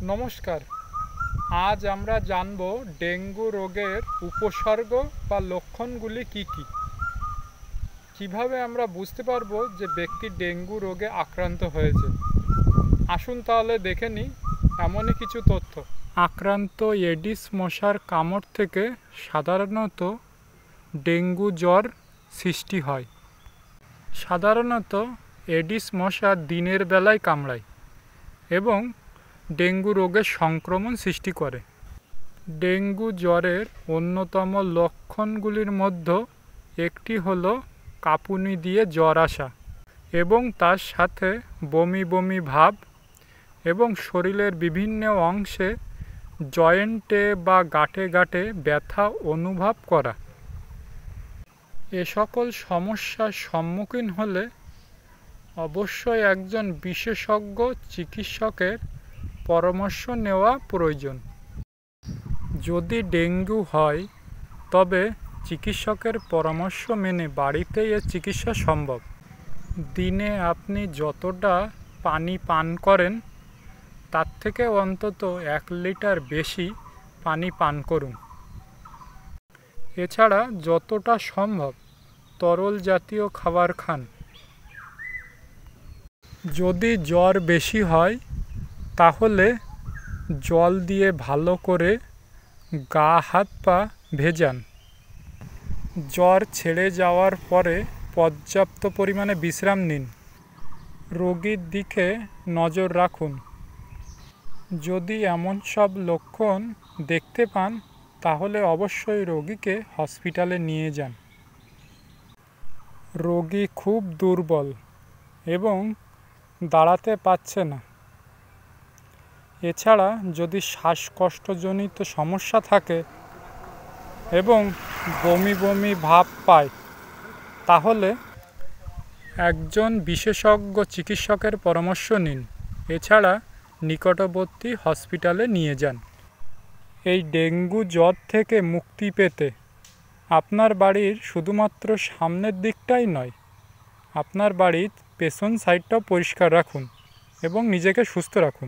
নমস্কার। আজ আমরা জানব ডেঙ্গু রোগের উপসর্গ বা লক্ষণগুলি কি কি। কিভাবে আমরা বুঝতে পারবো যে ব্যক্তি ডেঙ্গু রোগে আক্রান্ত হয়েছে। আসুন তাহলে দেখে নিই এমনই কিছু তথ্য। আক্রান্ত এডিস মশার কামড় থেকে সাধারণত ডেঙ্গু জ্বর সৃষ্টি হয়। সাধারণত এডিস মশা দিনের বেলায় কামড়ায় এবং ডেঙ্গু রোগের সংক্রমণ সৃষ্টি করে। ডেঙ্গু জ্বরের অন্যতম লক্ষণগুলির মধ্যে একটি হলো কাঁপুনি দিয়ে জ্বর আসা এবং তার সাথে বমি বমি ভাব এবং শরীরের বিভিন্ন অংশে জয়েন্টে বা গাঁটে গাঁটে ব্যথা অনুভব করা। এ সকল সমস্যার সম্মুখীন হলে অবশ্যই একজন বিশেষজ্ঞ চিকিৎসকের পরামর্শ নেওয়া প্রয়োজন। যদি ডেঙ্গু হয় তবে চিকিৎসকের পরামর্শ মেনে বাড়িতেই এর চিকিৎসা সম্ভব। দিনে আপনি যতটা পানি পান করেন তার থেকে অন্তত 1 লিটার বেশি পানি পান করুন। এছাড়া যতটা সম্ভব তরল জাতীয় খাবার খান। যদি জ্বর বেশি হয় তাহলে জল দিয়ে ভালো করে গা হাত পা ভেজান। জ্বর ছেড়ে যাওয়ার পরে পর্যাপ্ত পরিমাণে বিশ্রাম নিন। রোগীর দিকে নজর রাখুন। যদি এমন সব লক্ষণ দেখতে পান তাহলে অবশ্যই রোগীকে হসপিটালে নিয়ে যান। রোগী খুব দুর্বল এবং দাঁড়াতে পারছে না। এছাড়া যদি শ্বাসকষ্টজনিত সমস্যা থাকে এবং বমি বমি ভাব পায় তাহলে একজন বিশেষজ্ঞ চিকিৎসকের পরামর্শ নিন। এছাড়া নিকটবর্তী হসপিটালে নিয়ে যান। এই ডেঙ্গু জ্বর থেকে মুক্তি পেতে আপনার বাড়ির শুধুমাত্র সামনের দিকটাই নয়, আপনার বাড়ির পেছন সাইডটাও পরিষ্কার রাখুন এবং নিজেকে সুস্থ রাখুন।